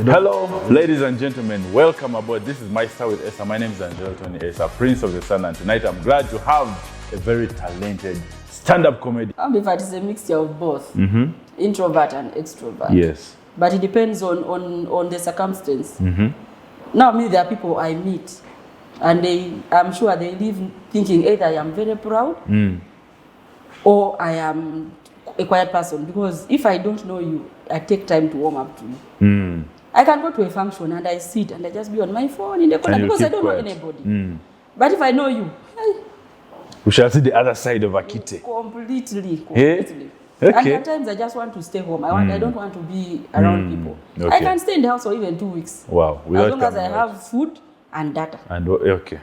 Hello, ladies and gentlemen. Welcome aboard. This is My Star with Esther. My name is Angelo Tony Esther, Prince of the Sun, and tonight I'm glad to have a very talented stand-up comedian. Ambivert is a mixture of both, introvert and extrovert. Yes. But it depends on the circumstance. Now, there are people I meet, and I'm sure they leave thinking either I am very proud or I am a quiet person. Because if I don't know you, I take time to warm up to you. I can go to a function and I sit and I just be on my phone in the corner because I don't know anybody. But if I know you, we shall see the other side of Akite. Completely. Okay. And at times I just want to stay home. I don't want to be around people. Okay. I can stay in the house for even 2 weeks. Wow. As long as I have food and data. And okay.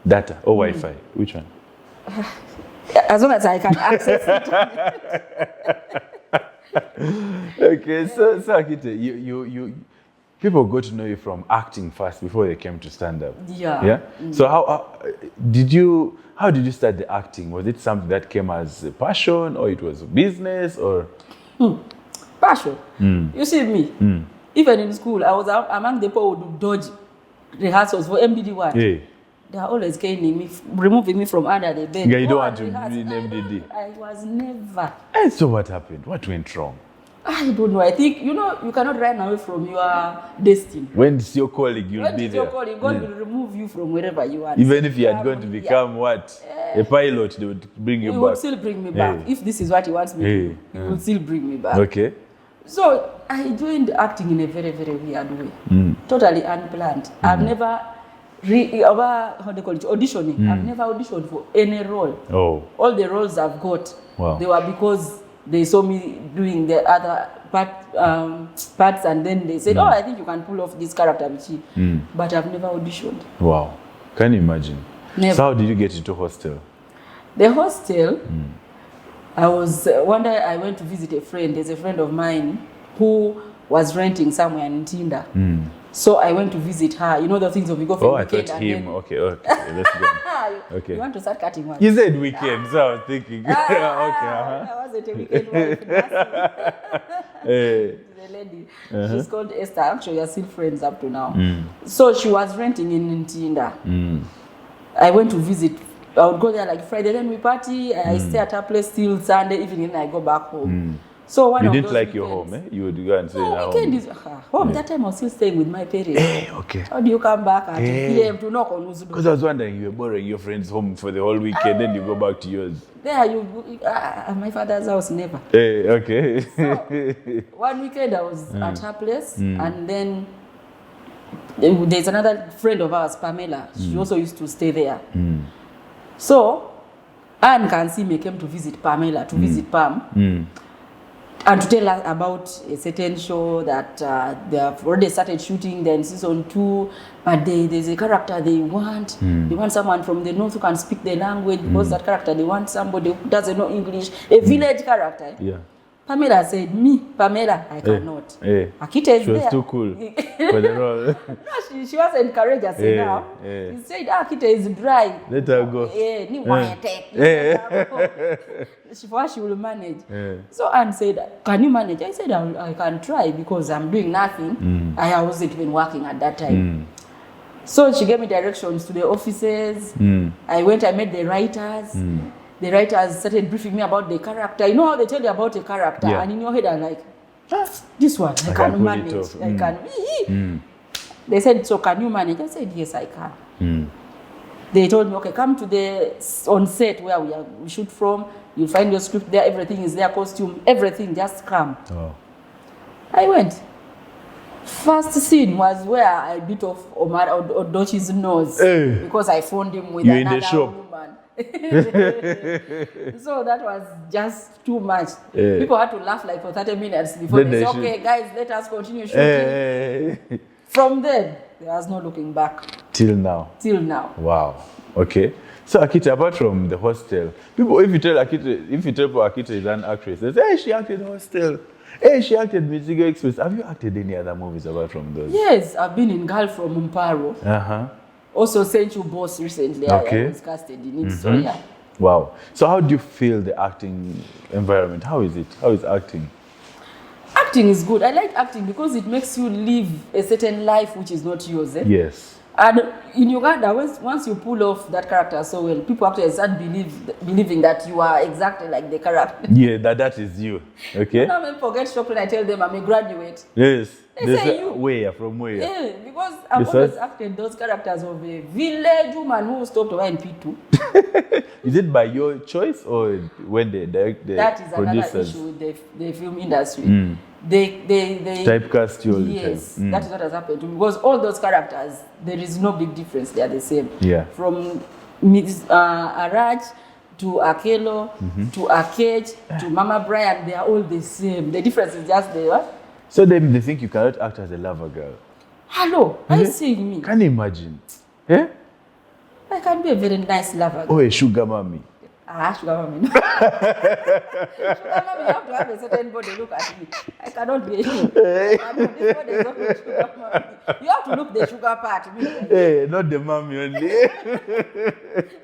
Data or Wi-Fi? Which one? As long as I can access it. Okay, so Akite, you people got to know you from acting first before they came to stand up. Yeah. So how did you start the acting? Was it something that came as a passion, or it was a business, or passion? You see me, even in school, I was among the people who do dodge rehearsals for MDD1. Yeah. They are always caning me, removing me from under the bed. Yeah, you don't want to be in MDD. I was never. And so what happened? What went wrong? I don't know. I think, you cannot run away from your destiny. When it's your calling, you'll be there. When it's your calling, God will remove you from wherever you are. Even if you are going to become what? A pilot, they would bring you back. He will still bring me back. If this is what he wants me to do, he will still bring me back. Okay. So I joined acting in a very, very weird way. Totally unplanned. I've never auditioning. I've never auditioned for any role. Oh. All the roles I've got, they were because they saw me doing the other parts, and then they said, I think you can pull off this character, but I've never auditioned. Wow. Can you imagine? Never. So how did you get into hostel? The hostel, I was, one day I went to visit a friend. There's a friend of mine who was renting somewhere in Tinda. So I went to visit her. You know the things of we go for weekend. I thought him. Okay, let's go. Okay. You want to start cutting one? You said weekend, so I was thinking. I wasn't a weekend wife. The lady, she's called Esther. Actually, we are still friends up to now. So she was renting in Tinda. I went to visit. I would go there like Friday, then we party. I stay at her place till Sunday evening, and I go back home. So one you of didn't those like weekends, your home, eh? You would go and stay in our weekend home. is home. That time I was still staying with my parents. Okay. How do you come back at 2 p.m. to knock on whose door? Because I was wondering, you were borrowing your friend's home for the whole weekend, then you go back to yours. There my father's house never. Okay. So, one weekend I was at her place, and then there's another friend of ours, Pamela. She also used to stay there. So Anne Kansime came to visit Pamela, to visit Pam. And to tell us about a certain show that they have already started shooting, then season 2, but there's a character they want. They want someone from the north who can speak the language, because that character, they want somebody who doesn't know English, a village character. Yeah. Pamela said, Pamela, I cannot. Akite is she was there. too cool for the role. No, she wasn't courageous enough. She said, Akite is dry. Let her go. She will manage. So Anne said, can you manage? I said, I can try, because I'm doing nothing. I wasn't even working at that time. So she gave me directions to the offices. I went, I met the writers. The writers started briefing me about the character. You know how they tell you about a character, and in your head I'm like, this one, I can manage. I can. They said, so can you manage? I said, yes, I can. They told me, okay, come to the on set where we shoot from. You find your script there, everything is there, costume, everything, just come. I went. First scene was where I bit off Omar Odochi's nose because I found him with another woman. So that was just too much. People had to laugh like for 30 minutes before they said, okay, guys, let us continue shooting. From then, there was no looking back. Till now. Wow. Okay. So Akite, apart from the hostel, people, if you tell people Akite is an actress, they say, hey, she acted in hostel. Hey, she acted Musigo Express. Have you acted any other movies apart from those? Yes, I've been in Girl from Mparo. Also, Senchu Boss recently. I was casted in it. So yeah. Wow. So how do you feel the acting environment? How is it? How is acting? Acting is good. I like acting because it makes you live a certain life which is not yours. Yes. And in Uganda, once you pull off that character so well, people actually start believing that you are exactly like the character. Yeah, that is you. Okay. Now people get shocked when I tell them I'm a graduate. Yes. They say you. Where? From where? Yeah, because I've always acted those characters of a village woman who stopped over in P2. Is it by your choice or when they direct the that is producers? Another issue with the film industry. They typecast you all the time. Yes, that is what has happened to me. Because all those characters, there is no big difference. They are the same. Yeah. From Ms. Araj to Akelo to Akite to Mama Brian, they are all the same. The difference is just the what? So they think you cannot act as a lover girl. Hello, are you seeing me? Can you imagine? Yeah? I can be a very nice lover girl. Oh, a sugar mommy. Sugar mommy. Sugar mommy, you have to have a certain body. Look at me. I cannot be a sugar. This body is not a sugar mommy. You have to look the sugar part. Hey, not the mommy only.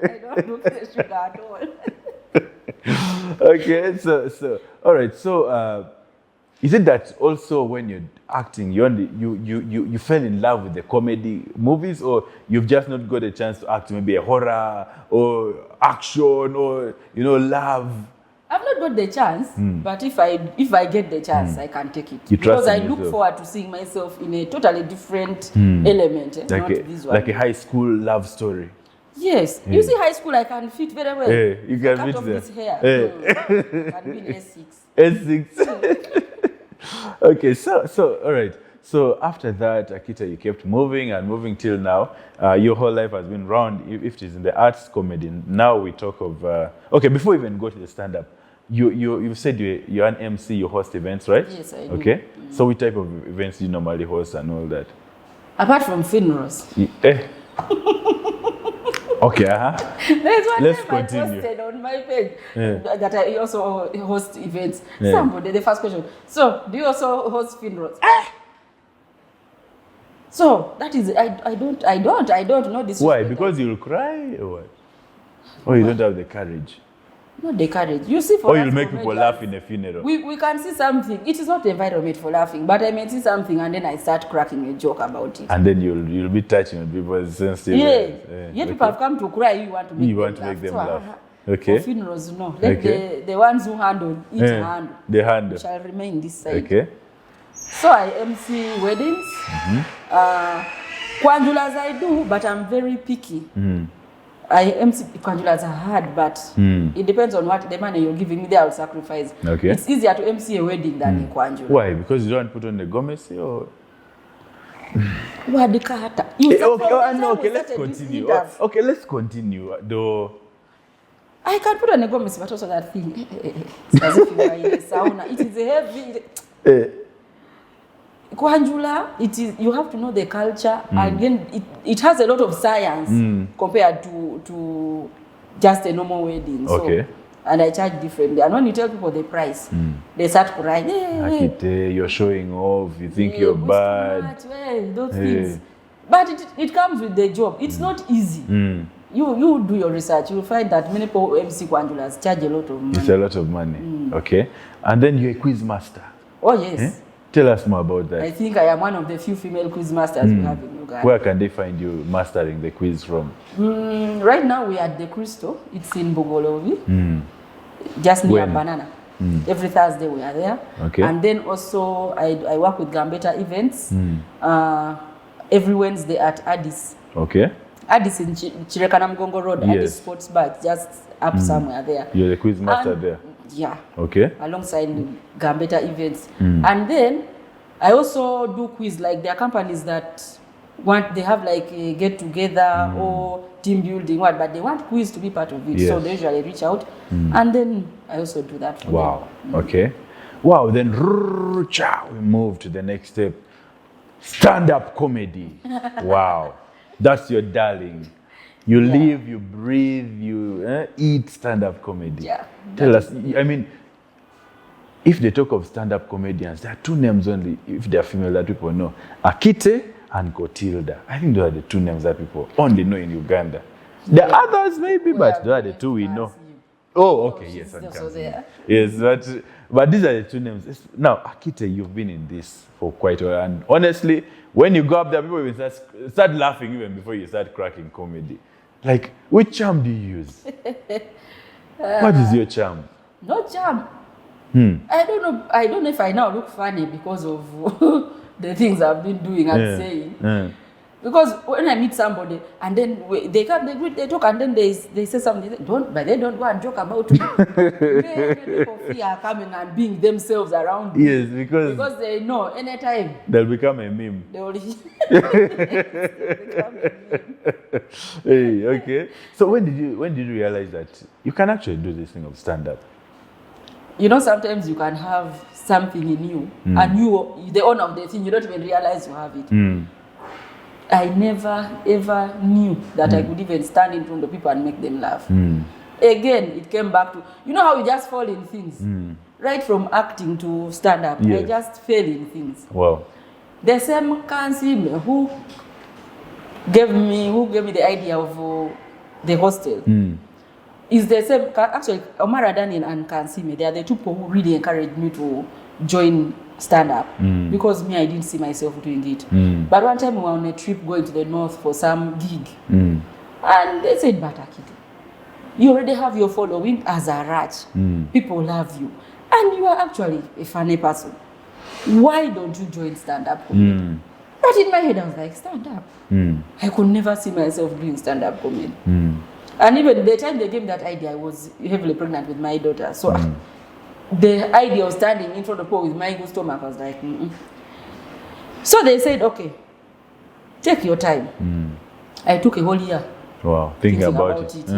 I don't look the sugar at all. Okay, so all right. So, is it that also when you're acting, you fell in love with the comedy movies, or you've just not got a chance to act maybe a horror or action or love? I've not got the chance, but if I get the chance, I can take it. You trust because I in look yourself. forward to seeing myself in a totally different element, not this one. Like a high school love story. Yes, you see, high school I can fit very well. You can fit off there. This hair. Can be in S6. S6. Okay, so all right. So after that, Akite, you kept moving and moving till now. Your whole life has been round, if it is in the arts, comedy. Now we talk of okay. Before we even go to the stand-up, you said you're an MC. You host events, right? Yes, I do. Okay. So what type of events do you normally host and all that? Apart from funerals. Okay, There's one Let's time continue. I posted on my page that I also host events. Yeah. Somebody, the first question. So, do you also host funerals? So that is I don't know this. Why? Because you'll cry or what? Or you don't have the courage? Not the courage. You see, for Or us you'll make people comedians, laugh in a funeral. We can see something. It is not the environment for laughing, but I may see something and then I start cracking a joke about it. And then you'll be touching on people's sensitive. Yeah. Yet people have come to cry. You want to make them laugh. Okay. For funerals, no. Let the ones who handle each hand. The hand Shall remain this side. Okay. So I MC weddings. Kwanjulas I do, but I'm very picky. I MC Kwanjulas are hard, but it depends on what the money you're giving me. There, I'll sacrifice. Okay. It's easier to MC a wedding than a Kwanjula. Why? Because you don't put on the gomesi or? Okay, let's continue. Okay, let's continue. Though. I can put on a gomesi, but also that thing. It's as if you are in a sauna. It is a heavy. Kwanjula, it is. You have to know the culture, and then it has a lot of science compared to just a normal wedding. Okay. So, and I charge differently. And when you tell people the price, they start crying. Akite, you're showing off. You think you're bad. Those things. But it comes with the job. It's not easy. You do your research. You'll find that many people MC Kwanjulas charge a lot of money. It's a lot of money. Okay. And then you're a quiz master. Oh yes. Tell us more about that. I think I am one of the few female quiz masters we have in Uganda. Where can they find you mastering the quiz from? Right now we are at the Crystal. It's in Bogolovi, just near Banana. Every Thursday we are there. Okay. And then also I work with Gambetta events every Wednesday at Addis. Okay. Addis in Chirekana Mgongo Road, Yes. Addis Sports Bar, just up somewhere there. You're the quiz master there. Yeah. Okay. Alongside Gambetta events. And then I also do quiz, like there are companies that they have like a get together or team building, but they want quiz to be part of it. Yes. So they usually reach out. And then I also do that for them. Okay. Wow. Then we move to the next step. Stand-up comedy. Wow. That's your darling. You live, you breathe, you eat stand-up comedy. Yeah. Tell us, I mean, if they talk of stand-up comedians, there are two names only, if they are female, that people know. Akite and Kotilda. I think those are the two names that people only know in Uganda. The others maybe, but those are the two we know. Oh, okay, yes, also there. Yes, But these are the two names. Now, Akite, you've been in this for quite a while. And honestly, when you go up there, people will start laughing even before you start cracking comedy. Like, which charm do you use? What is your charm? No charm. I don't know. I don't know if I now look funny because of the things I've been doing and saying. Because when I meet somebody and then they come, they talk, and then they say something. But they don't go and joke about me. People fear coming and being themselves around me. Yes, because they know anytime they'll become a meme. They will become a meme. Hey, okay. So when did you realize that you can actually do this thing of stand-up? You know, sometimes you can have something in you, and you, the owner of the thing, you don't even realize you have it. I never ever knew that I could even stand in front of people and make them laugh. Again, it came back to, you know how you just fall in things? Right from acting to stand-up, I just fell in things. Wow. The same Kansime who gave me the idea of the hostel is the same. Actually, Omar Daniel and Kansime, they are the two people who really encouraged me to join stand-up because me, I didn't see myself doing it. But one time we were on a trip going to the north for some gig, and they said, "But Akite, you already have your following as a rat. People love you, and you are actually a funny person. Why don't you join stand-up comedy?" But in my head, I was like, stand-up. I could never see myself doing stand-up comedy. And even the time they gave me that idea, I was heavily pregnant with my daughter. So the idea of standing in front of people with my good stomach, I was like, So they said, okay, take your time. I took a whole year. Wow, thinking about it.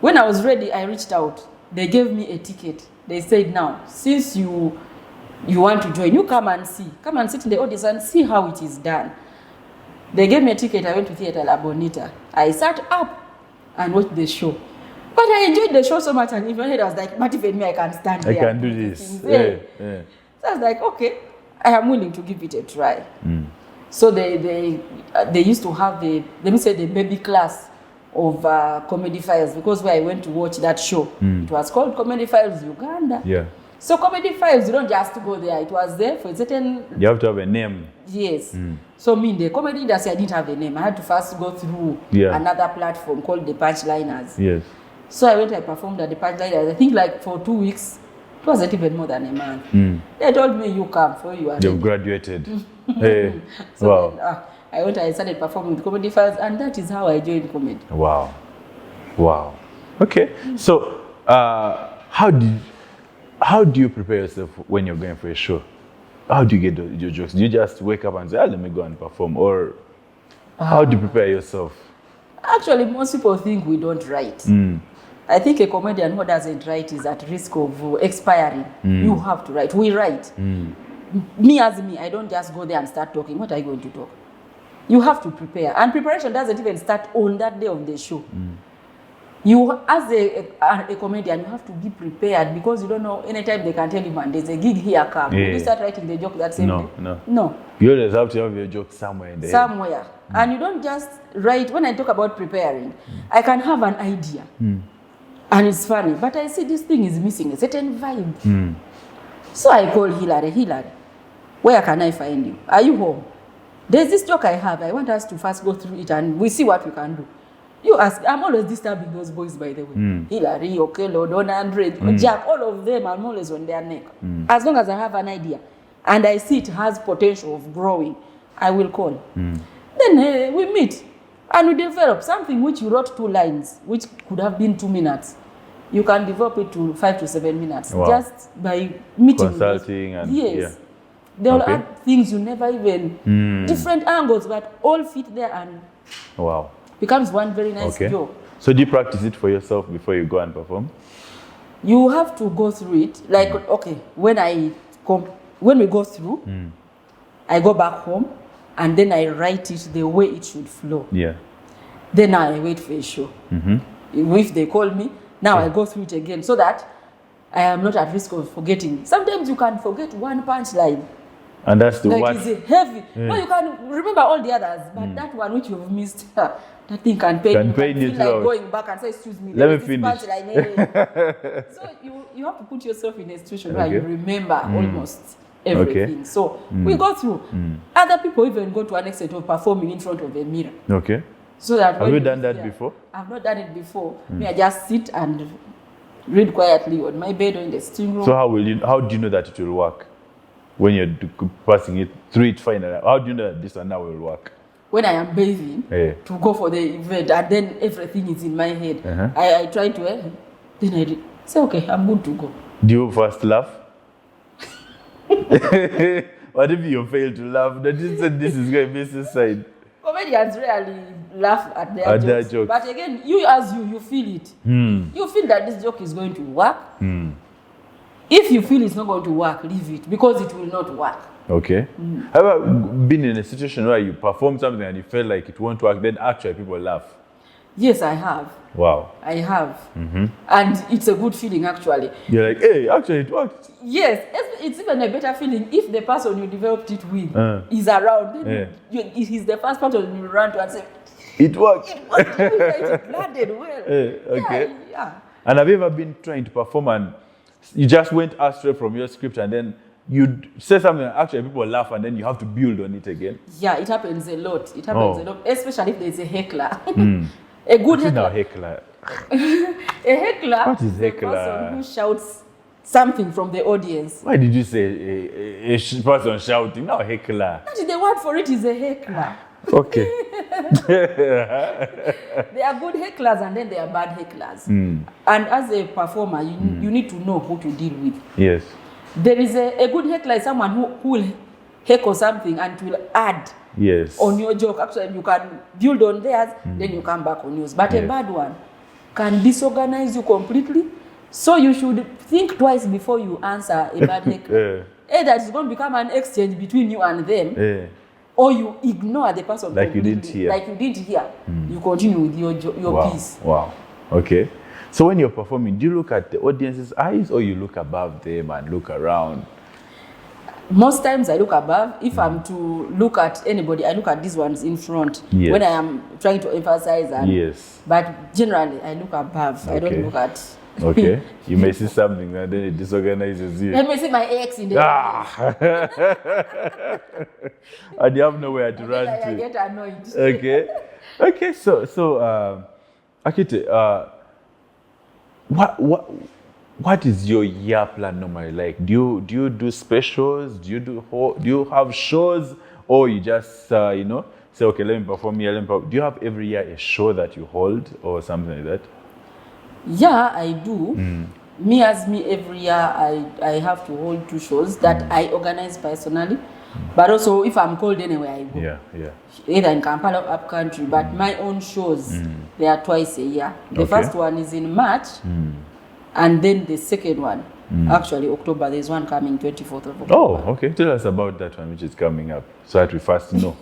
When I was ready, I reached out. They gave me a ticket. They said, now, since you want to join, you come and see. Come and sit in the audience and see how it is done. They gave me a ticket. I went to Theatre La Bonita. I sat up and watched the show. But I enjoyed the show so much, and even I was like, but even me, I can stand there. I can do this. So I was like, okay, I am willing to give it a try. So they used to have the baby class of Comedy Files, because where I went to watch that show, it was called Comedy Files Uganda. Yeah. So Comedy Files, you don't just go there. It was there for a certain... You have to have a name. Yes. So me, in the comedy industry, I didn't have a name. I had to first go through another platform called the Punchliners. Yes. So I went, I performed at the Punchliners. I think like for 2 weeks. It wasn't even more than a month. They told me, you come for you. You've graduated. Hey. So wow. Then, I went, I started performing with Comedy Files, and that is how I joined comedy. Wow. Wow. Okay. So how do you prepare yourself when you're going for a show? How do you get your jokes? Do you just wake up and say, let me go and perform? Or how do you prepare yourself? Actually, most people think we don't write. I think a comedian who doesn't write is at risk of expiring. You have to write. We write. Me, I don't just go there and start talking. What are you going to talk? You have to prepare. And preparation doesn't even start on that day of the show. You, as a comedian, you have to be prepared, because you don't know, anytime they can tell you, man, there's a gig here, come. Will you start writing the joke that same day? No. You always have to have your joke somewhere in there. Somewhere. And you don't just write. When I talk about preparing, I can have an idea. And it's funny, but I see this thing is missing a certain vibe. So I call Hilary, where can I find you? Are you home? There's this joke I have. I want us to first go through it and we see what we can do. You ask, I'm always disturbing those boys, by the way. Hilary, Okello, Don Andre, Jack, all of them, I'm always on their neck. As long as I have an idea and I see it has potential of growing, I will call. Then we meet and we develop something which you wrote 2 lines, which could have been 2 minutes. You can develop it to 5 to 7 minutes just by meeting. Consulting and they will add things you never even, different angles, but all fit there and becomes one very nice joke. So do you practice it for yourself before you go and perform? You have to go through it. Like, okay, when we go through, I go back home and then I write it the way it should flow. Yeah. Then I wait for a show. If they call me, now I go through it again so that I am not at risk of forgetting. Sometimes you can forget one punchline. And that's the one. Like, it's heavy. No, you can remember all the others, but that one which you've missed, that thing can pain Can you. pain you feel like throughout. going back and say, excuse me, Let there me is this finish. punchline. So you have to put yourself in a situation where you remember almost everything. So we go through. Other people even go to an extent of performing in front of a mirror. Okay. So that Have you done that before? I've not done it before. Me, I just sit and read quietly on my bed or in the sitting room. So how do you know that it will work? When you're passing it through it finally, how do you know that this one now will work? When I am bathing to go for the event and then everything is in my head, I try to then I say, okay, I'm good to go. Do you first laugh? What if you fail to laugh? That is this is going to be suicide. Comedians rarely laugh at their jokes. But again, you feel it. You feel that this joke is going to work. If you feel it's not going to work, leave it because it will not work. Okay. Have you been in a situation where you perform something and you felt like it won't work, then actually people laugh? Yes, I have. Wow. I have. And it's a good feeling, actually. You're like, hey, actually it worked. Yes, it's even a better feeling if the person you developed it with is around. Then he's the first person you run to and say, it worked. It worked. It landed well. Okay. Yeah. And have you ever been trying to perform and you just went astray from your script and then you say something and actually people laugh and then you have to build on it again? Yeah, it happens a lot. It happens a lot, especially if there's a heckler. A good heckler. A heckler. What is heckler? A person who shouts something from the audience. Why did you say a person shouting? No, heckler. Actually, the word for it is a heckler. Okay. There are good hecklers and then there are bad hecklers. And as a performer, you need to know who to deal with. Yes. There is a good heckler is someone who will heckle something and will add on your joke. Actually, you can build on theirs, then you come back on yours. But a bad one can disorganize you completely. So you should think twice before you answer a bad heckler. Either it's going to become an exchange between you and them, or you ignore the person like you didn't hear. Like you didn't hear. You continue with your piece. Wow. Okay. So when you're performing, do you look at the audience's eyes or you look above them and look around? Most times I look above. If I'm to look at anybody, I look at these ones in front when I am trying to emphasize. But generally, I look above. I don't look at... Okay. You may see something and then it disorganizes you. Let me see my ex in the and you have nowhere to run to. I get annoyed. Okay. Okay, so Akite, what is your year plan normally like? Do you do specials? Do you have shows, or you just say, okay, let me perform here, do you have every year a show that you hold or something like that? Yeah, I do. Me every year I have to hold 2 shows that I organize personally. But also if I'm called anywhere I go. Yeah. Either in Kampala or up country. But my own shows, they are twice a year. The first one is in March, and then the second one, actually October. There's one coming 24th of October. Oh, okay. Tell us about that one which is coming up so that we first know.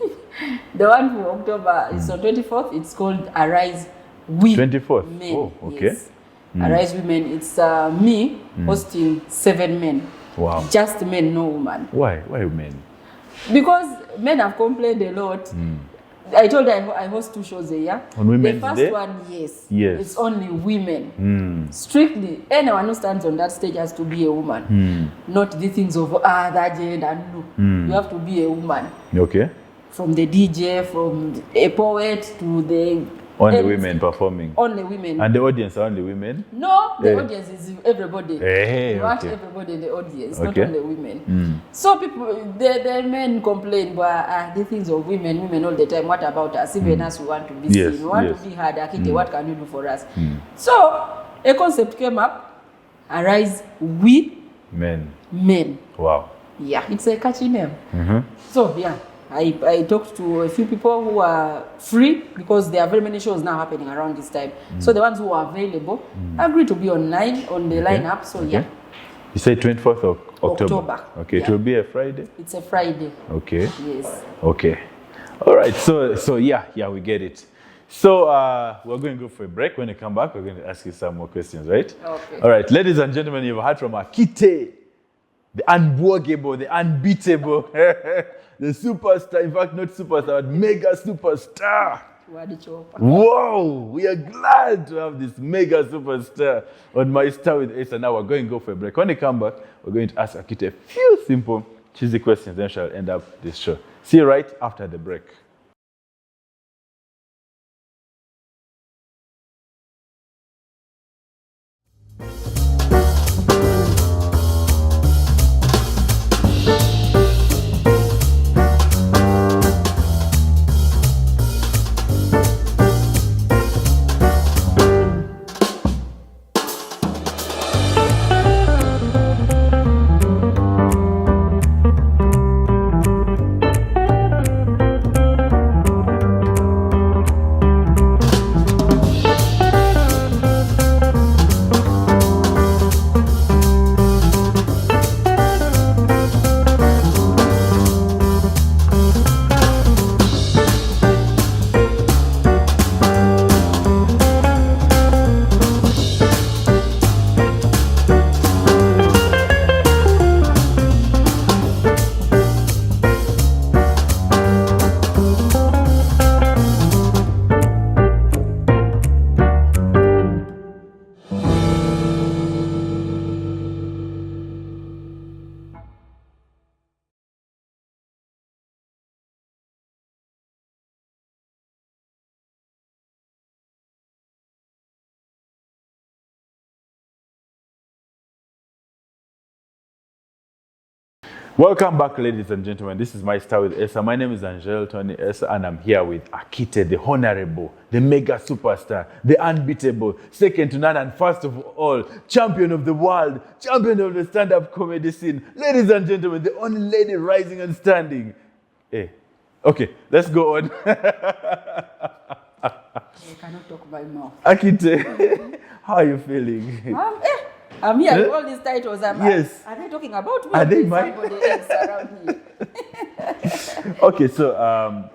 The one for October is on 24th. It's called Arise We 24th. Men. Oh, okay. Yes. Arise Women. It's me hosting 7 men. Wow. Just men, no woman. Why men? Because men have complained a lot. I told you I host 2 shows a year. On Women's Day? The first one, yes. It's only women. Strictly, anyone who stands on that stage has to be a woman. Not the things of that gender. No. You have to be a woman. Okay. From the DJ, from a poet to the... Only women performing. Only women. And the audience are only women? No, the audience is everybody. You want everybody in the audience, not only women. So people, the men complain, but the things of women all the time. What about us? Even us, we want to be seen. We want to be heard. Akite, what can you do for us? So a concept came up. Arise, we men. Wow. Yeah, it's a catchy name. So yeah. I talked to a few people who are free because there are very many shows now happening around this time. So the ones who are available agreed to be on the lineup. So yeah. You say 24th of October. Okay, yeah. It will be a Friday? It's a Friday. Okay. Yes. Okay. All right. So yeah, we get it. So we're going to go for a break. When we come back, we're going to ask you some more questions, right? Okay. All right, ladies and gentlemen, you've heard from Akite, the unbogable, the unbeatable. The superstar, in fact, not superstar, but mega superstar. Wow, we are glad to have this mega superstar on My Star with Asa. Now we're going to go for a break. When we come back, we're going to ask Akite a few simple, cheesy questions, then she'll end up this show. See you right after the break. Welcome back, ladies and gentlemen. This is My Star with Esa. My name is Angel Tony Esa, and I'm here with Akite, the honorable, the mega superstar, the unbeatable, second to none, and first of all, champion of the world, champion of the stand-up comedy scene. Ladies and gentlemen, the only lady rising and standing. Hey. Okay, let's go on. I cannot talk by mouth. Akite, how are you feeling? I'm here with all these titles. Yes. Are they talking about me? Are they somebody else around me? Okay, so I'm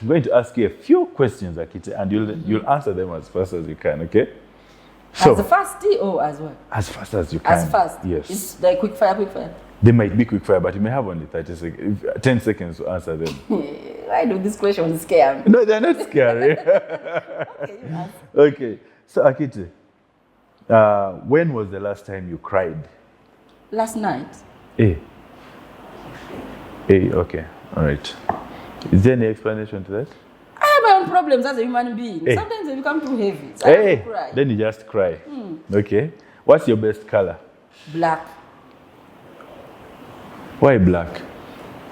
going to ask you a few questions, Akite, and you'll answer them as fast as you can, okay? So, as fast or as well? As fast as you can. As fast? Yes. It's like quick fire. They might be quick fire, but you may have only 10 seconds to answer them. Why do these questions scare me? No, they're not scary. Okay, you ask. Okay, so Akite, when was the last time you cried? Last night. Okay, all right. Is there any explanation to that? I have my own problems as a human being. Sometimes they become too heavy. So I have to cry. Then you just cry. Okay. What's your best color? Black. Why black?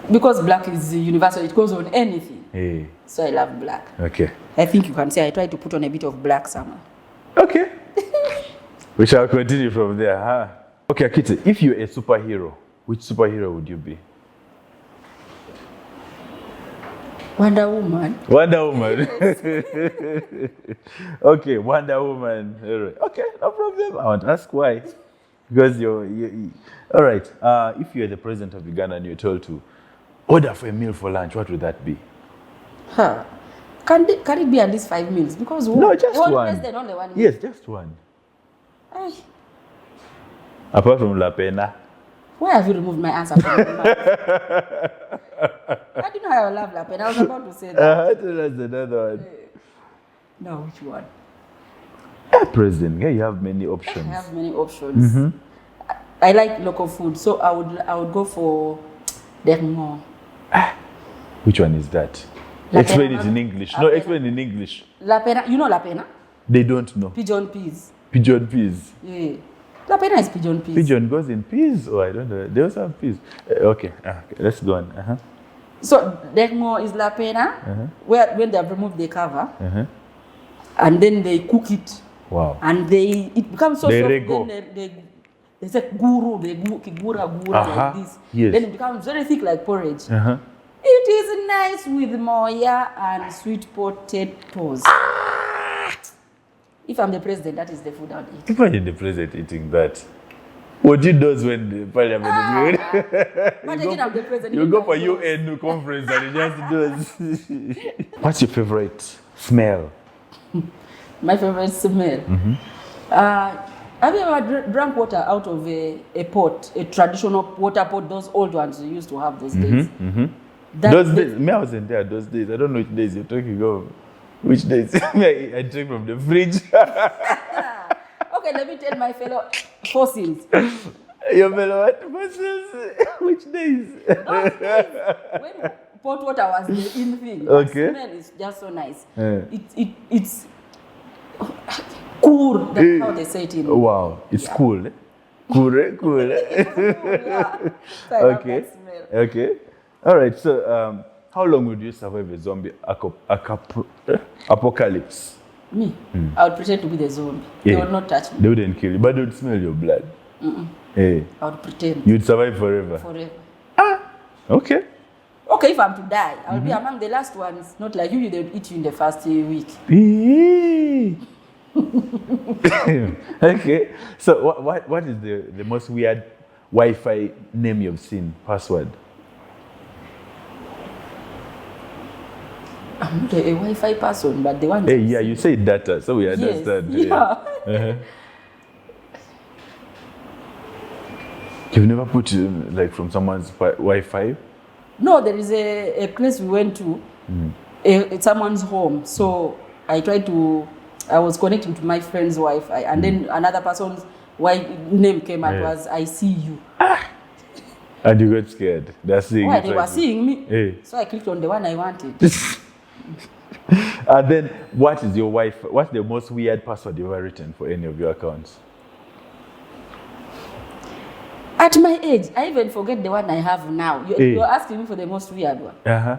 Because black is universal. It goes on anything. So I love black. Okay. I think you can say I try to put on a bit of black somewhere. Okay. We shall continue from there, huh? Okay, Akite, if you're a superhero, which superhero would you be? Wonder Woman. Wonder Woman. Okay, Wonder Woman. Okay, no problem. I want to ask why. Because you're all right. If you're the president of Uganda and you're told to order for a meal for lunch, what would that be? Can it be at least 5 meals? Because no, just one. President, only one meal. Yes, just one. Apart from La Pena. Why have you removed my answer from your mouth? How do you know I love La Pena? I was about to say that. That's another one. No, which one? President, you have many options. I have many options. I like local food, so I would go for Dermo. Which one is that? Explain it in English. No, explain in English. La Pena, you know La Pena? They don't know. Pigeon peas. Pigeon peas. Yeah. La Pena is pigeon peas. Pigeon goes in peas? Oh, I don't know. They also have peas. Okay, let's go on. So Dermo is La Pena, where when they have removed the cover, and then they cook it. Wow. And it becomes so soft. Rego. Then they say guru, they gura like this. Yes. Then it becomes very thick like porridge. It is nice with moya and sweet potatoes. If I'm the president, that is the food I'll eat. Imagine the president eating that. What you does when the parliament is good? But again, I'm the president. You go for UN conference and you just do it. What's your favorite smell? My favorite smell? Have you ever drank water out of a pot, a traditional water pot, those old ones you used to have those days? Those days, I wasn't there those days. I don't know which days you're talking of. Which days? I drink from the fridge. Okay, let me tell my fellow fossils. Your fellow what? Fossils? Which days? Those days when pot water was the in thing. Okay. The smell is just so nice. It's cool. That's how they say it in. Wow, it's cool. Eh? Cool. Yeah. So I love that smell. Okay. All right. So, how long would you survive a zombie apocalypse? Me? I would pretend to be the zombie. They would not touch me. They wouldn't kill you, but they would smell your blood. Hey. I would pretend. You'd survive forever. Forever. Okay. Okay, if I'm to die, I'll be among the last ones. Not like you, they would eat you in the first week. Okay. So what is the most weird Wi-Fi name you've seen? Password? I'm not a Wi-Fi person, but the one. Hey, yeah, you say data, so we understand. Yes, yeah. Uh-huh. You've never put like from someone's Wi-Fi? No, there is a place we went to, it's someone's home. So I was connecting to my friend's Wi-Fi, and then another person's name came and was I see you. And you got scared. They're seeing Why? They were seeing me. Hey. So I clicked on the one I wanted. And then what's the most weird password you've ever written for any of your accounts? At my age, I even forget the one I have now. You're asking me for the most weird one. Uh-huh.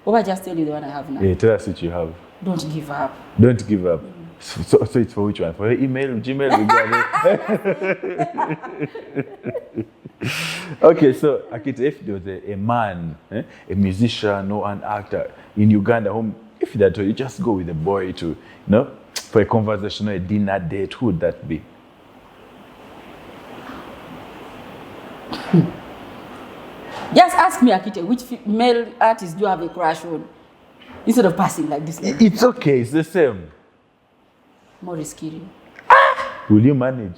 Or I just tell you the one I have now? Yeah, tell us which you have. Don't give up. Don't give up. So it's for which one? For your email, Gmail? Okay, so Akite, if there was a man, a musician or an actor in Uganda, whom, if that were you just go with a boy to, for a conversation or a dinner date, who would that be? Just ask me, Akite, which male artist do you have a crush on? Instead of passing like this. It's okay, it's the same. Maurice Kiri. Will you manage?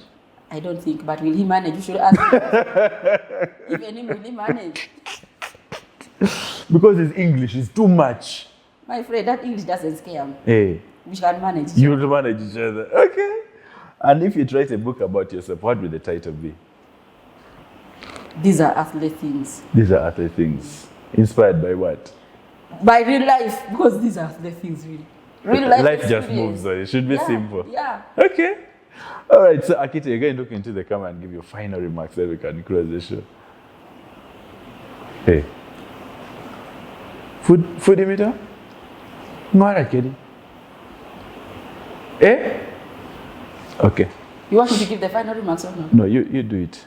I don't think, but will he manage? You should ask him. Even him, will he manage? Because his English is too much. My friend, that English doesn't scare me. Hey. We can manage. You'll manage each other. Okay. And if you write a book about yourself, what will the title be? These are earthly things. These are earthly things. Inspired by what? By real life, because these are earthly things, really. Real life just experience. moves on. It should be simple. Yeah. Okay. All right. So, Akite, you're going to look into the camera and give your final remarks so we can close the show. Hey. Food imitator? Mara Kedi. Eh? Okay. You want me to give the final remarks or no? No, you do it.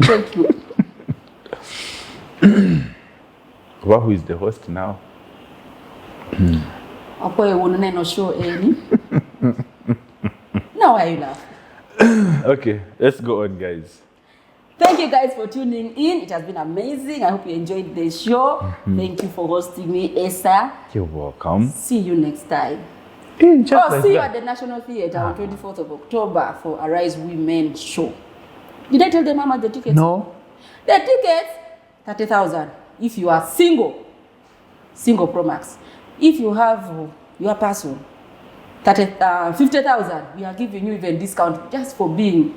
Thank you. Well, who is the host now? Now why you laugh? Okay, let's go on, guys. Thank you guys for tuning in. It has been amazing. I hope you enjoyed the show. Thank you for hosting me, Esa. You're welcome. See you next time. See you at the National Theatre on 24th of October for Arise Women Show. Did I tell them how much the tickets? No. The tickets, 30,000. If you are single Pro Max. If you have your person, 50,000. We are giving you even discount just for being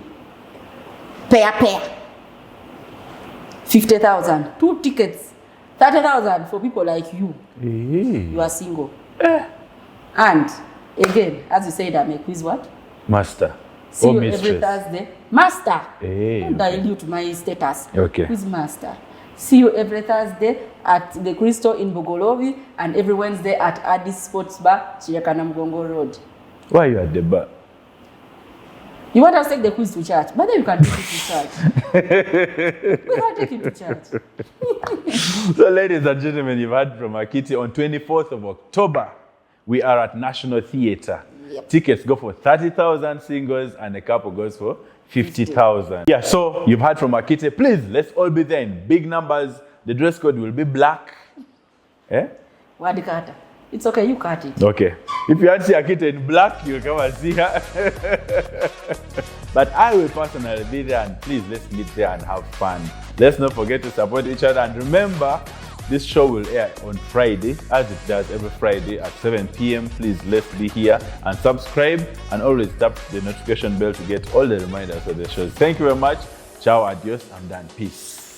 pair. 50,000. 2 tickets, 30,000 for people like you. Hey. You are single. And again, as you said, I'm a quiz what? Master. See you mistress. every Thursday. Master. Hey, Don't dilute my status. Okay. Quiz master. See you every Thursday at the Crystal in Bogolovi and every Wednesday at Addis Sports Bar, Chirekana Mgongo Road. Why are you at the bar? You want us to take the quiz to church? But then you can take it to church. We can take it to church. So, ladies and gentlemen, you've heard from Akite. On 24th of October, we are at National Theatre. Yep. Tickets go for 30,000 singles and a couple goes for 50,000. Yeah, so you've heard from Akite. Please, let's all be there in big numbers. The dress code will be black. Eh? Wadi kata. It's okay, you cut it. Okay. If you want to see Akite in black, you'll come and see her. But I will personally be there, and please, let's meet there and have fun. Let's not forget to support each other. And remember, This show will air on Friday, as it does every Friday at 7 p.m. Please let's be here and subscribe, and always tap the notification bell to get all the reminders of the shows. Thank you very much. Ciao, adios, I'm done. Peace.